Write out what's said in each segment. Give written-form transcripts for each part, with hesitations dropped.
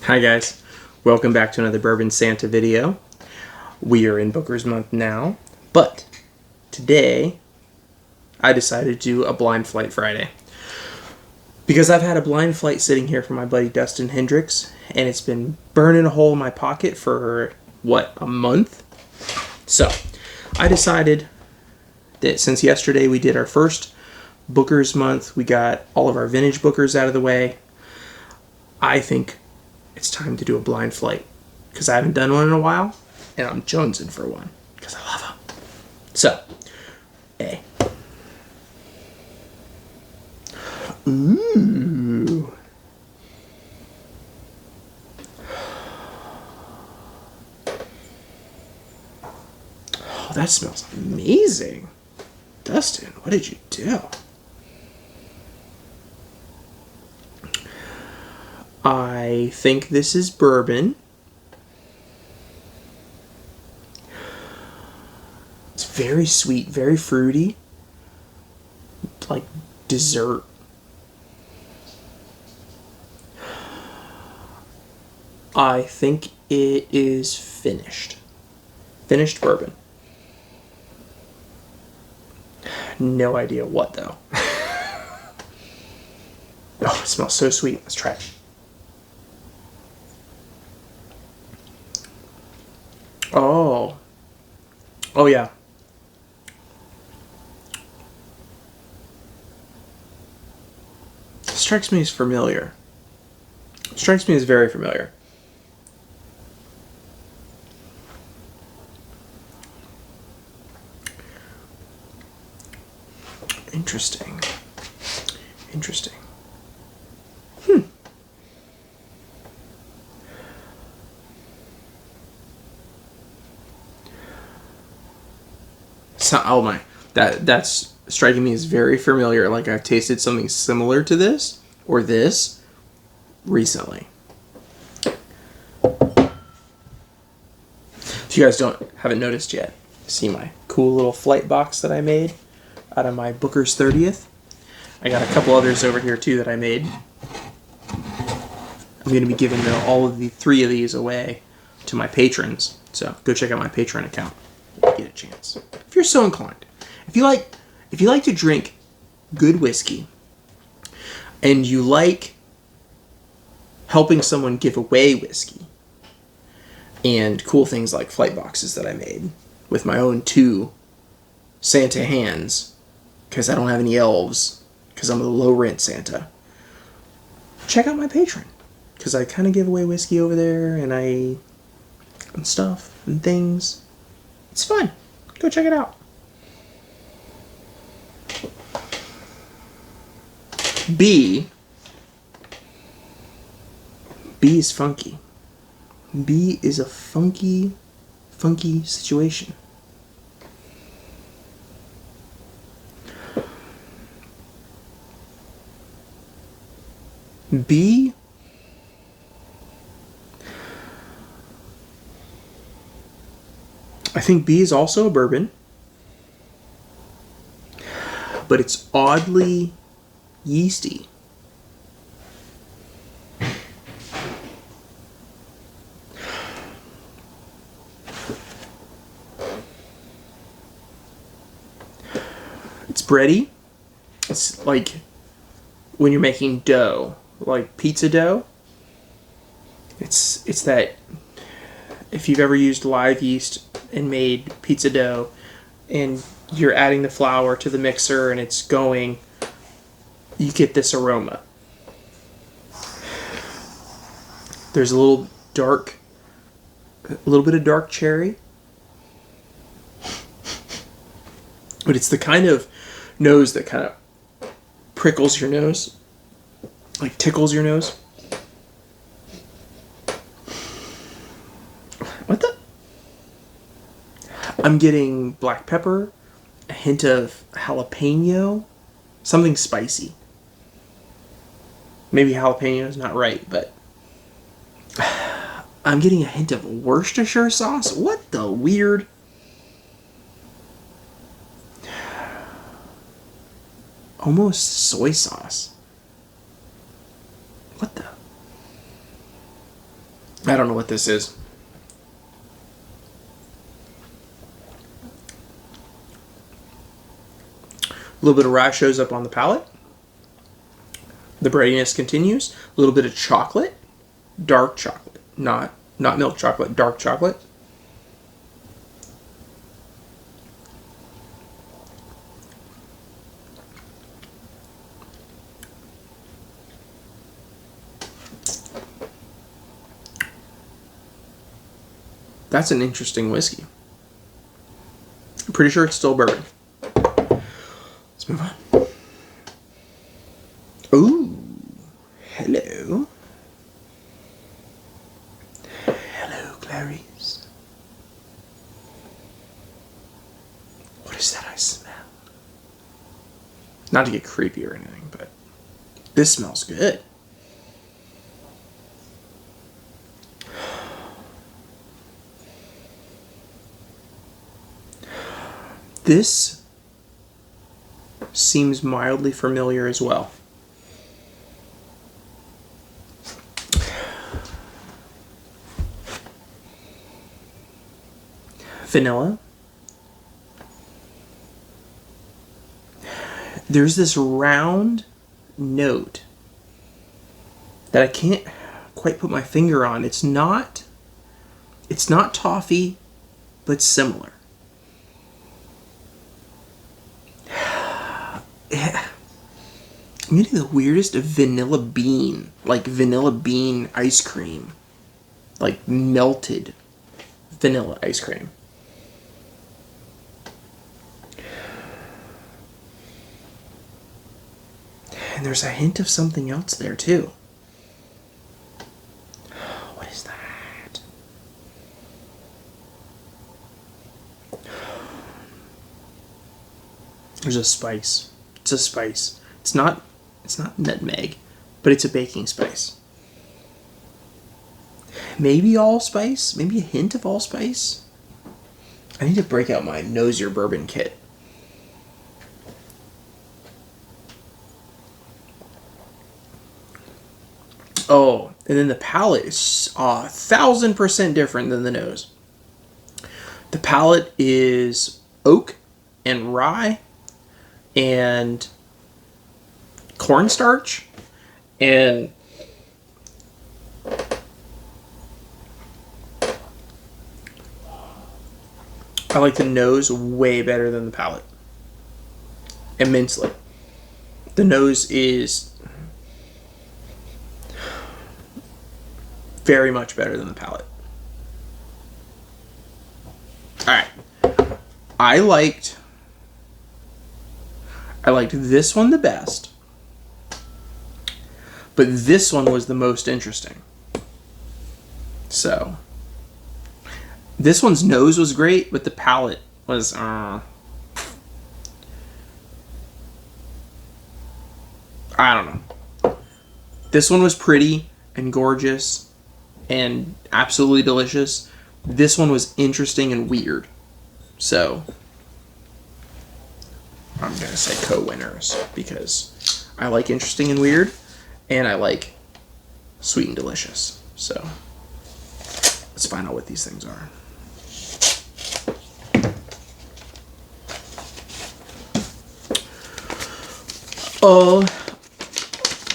Hi guys, welcome back to another Bourbon Santa video. We are in Booker's month now, but today I decided to do a blind flight Friday. Because I've had a blind flight sitting here for my buddy Dustin Hendricks, and it's been burning a hole in my pocket for, a month? So, I decided that since yesterday we did our first Booker's month, we got all of our vintage Bookers out of the way, I think it's time to do a blind flight because I haven't done one in a while and I'm jonesing for one because I love them. So, A. Ooh. Oh, that smells amazing. Dustin, what did you do? I think this is bourbon. It's very sweet, very fruity. Like dessert. I think it is finished. Finished bourbon. No idea what though. Oh, it smells so sweet. Let's try it. Oh yeah. Strikes me as familiar. Strikes me as very familiar. Interesting. Interesting. So, oh my, that's striking me as very familiar. Like I've tasted something similar to this or this recently. If you guys haven't noticed yet, see my cool little flight box that I made out of my Booker's 30th. I got a couple others over here too that I made. I'm going to be giving all of the 3 of these away to my patrons. So go check out my Patreon account if you get a chance. If you're so inclined. If you like to drink good whiskey and you like helping someone give away whiskey and cool things like flight boxes that I made with my own 2 Santa hands because I don't have any elves because I'm a low rent Santa, check out my Patreon because I kind of give away whiskey over there and stuff and things. It's fun. Go check it out. B is funky. B is a funky situation. B I think B is also a bourbon, but it's oddly yeasty. It's bready. It's like when you're making dough, like pizza dough. It's that, if you've ever used live yeast and made pizza dough and you're adding the flour to the mixer and it's going, you get this aroma. There's a little bit of dark cherry, but it's the kind of nose that kind of prickles your nose, like tickles your nose. What the? I'm getting black pepper, a hint of jalapeno, something spicy. Maybe jalapeno is not right, but I'm getting a hint of Worcestershire sauce. What the weird? Almost soy sauce. What the? I don't know what this is. A little bit of rye shows up on the palate. The breadiness continues. A little bit of chocolate. Dark chocolate. Not milk chocolate, dark chocolate. That's an interesting whiskey. I'm pretty sure it's still bourbon. Let's move on. Ooh, hello. Hello, Clarice. What is that I smell? Not to get creepy or anything, but this smells good. This seems mildly familiar as well. Vanilla. There's this round note that I can't quite put my finger on. It's not toffee, but similar. I'm getting the weirdest vanilla bean, like vanilla bean ice cream, like melted vanilla ice cream. And there's a hint of something else there too. What is that? There's a spice. It's a spice. It's not nutmeg, but it's a baking spice. Maybe allspice? Maybe a hint of allspice? I need to break out my Nose Your Bourbon kit. Oh, and then the palate is 1,000% different than the nose. The palate is oak and rye and cornstarch, and I like the nose way better than the palate. Immensely. The nose is very much better than the palate. Alright. I liked this one the best, but this one was the most interesting. So, this one's nose was great, but the palate was, I don't know. This one was pretty and gorgeous and absolutely delicious. This one was interesting and weird. So, I'm going to say co-winners because I like interesting and weird, and I like sweet and delicious. So, let's find out what these things are.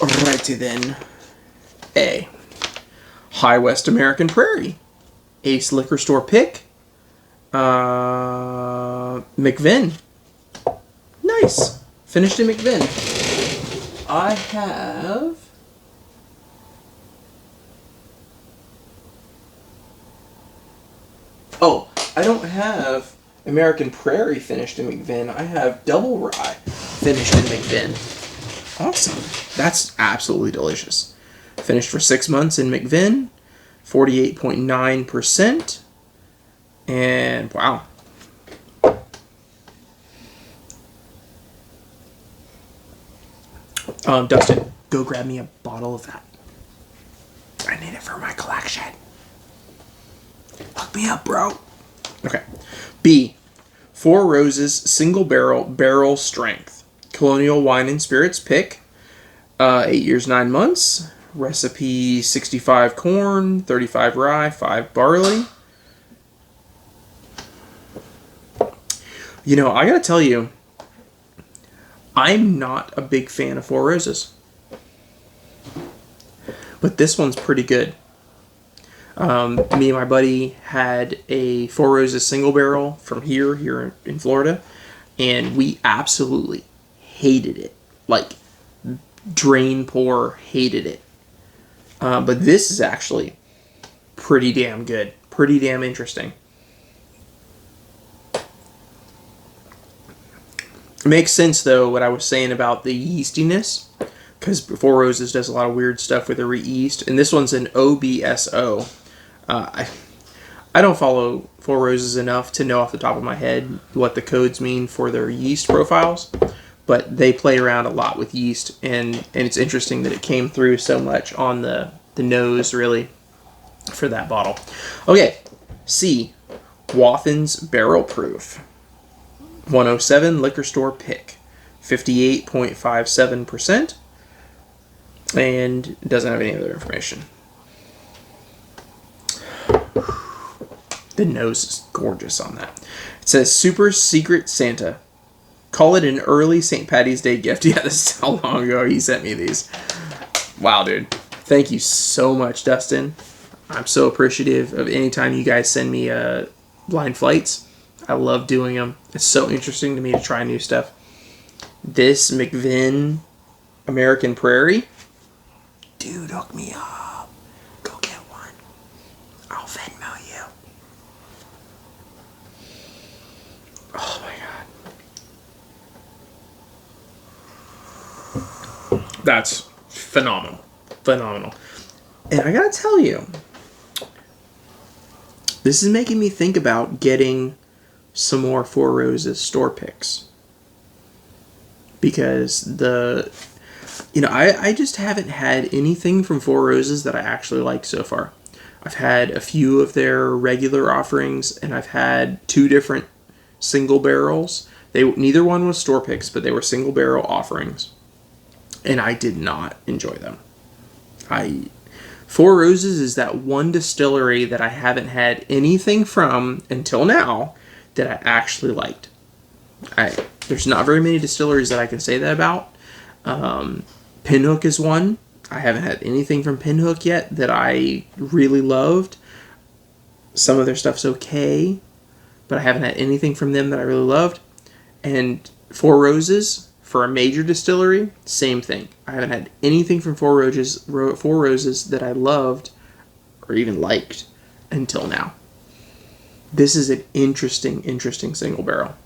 Alrighty then. A. High West American Prairie. Ace Liquor Store pick. McVin. Nice. Finished in McVin. I have... Oh, I don't have American Prairie finished in McVin. I have Double Rye finished in McVin. Awesome. That's absolutely delicious. Finished for 6 months in McVin. 48.9%. And wow. Dustin, go grab me a bottle of that. I need it for my collection. Hook me up, bro. Okay. B. Four Roses Single Barrel Strength. Colonial Wine and Spirits pick. 8 years, 9 months. Recipe 65 corn, 35 rye, 5 barley. You know, I gotta tell you, I'm not a big fan of Four Roses. But this one's pretty good. Me and my buddy had a Four Roses single barrel from here in Florida, and we absolutely hated it. Like, drain pour, hated it. But this is actually pretty damn good. Pretty damn interesting. It makes sense, though, what I was saying about the yeastiness, because Four Roses does a lot of weird stuff with their yeast, and this one's an OBSO. I don't follow Four Roses enough to know off the top of my head what the codes mean for their yeast profiles, but they play around a lot with yeast, and it's interesting that it came through so much on the nose, really, for that bottle. Okay, C, Wathen's Barrel Proof. 107 liquor store pick, 58.57%, and it doesn't have any other information. The nose is gorgeous on that. It says Super Secret Santa. Call it an early St. Patty's Day gift. Yeah, this is how long ago he sent me these. Wow, dude. Thank you so much, Dustin. I'm so appreciative of any time you guys send me blind flights. I love doing them. It's so interesting to me to try new stuff. This McVin American Prairie. Dude, hook me up. Go get one. I'll Venmo you. Oh my God. That's phenomenal. Phenomenal. And I gotta tell you, this is making me think about getting some more Four Roses store picks, because I just haven't had anything from Four Roses that I actually like so far. I've had a few of their regular offerings, and I've had 2 different single barrels. Neither one was store picks, but they were single barrel offerings, and I did not enjoy them. Four Roses is that one distillery that I haven't had anything from until now that I actually liked. There's not very many distilleries that I can say that about. Pinhook is one. I haven't had anything from Pinhook yet that I really loved. Some of their stuff's okay, but I haven't had anything from them that I really loved. And Four Roses, for a major distillery, same thing. I haven't had anything from Four Roses that I loved or even liked until now. This is an interesting single barrel.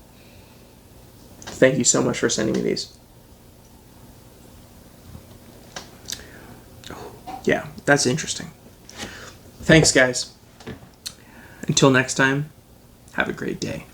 Thank you so much for sending me these. Yeah, that's interesting. Thanks, guys. Until next time, have a great day.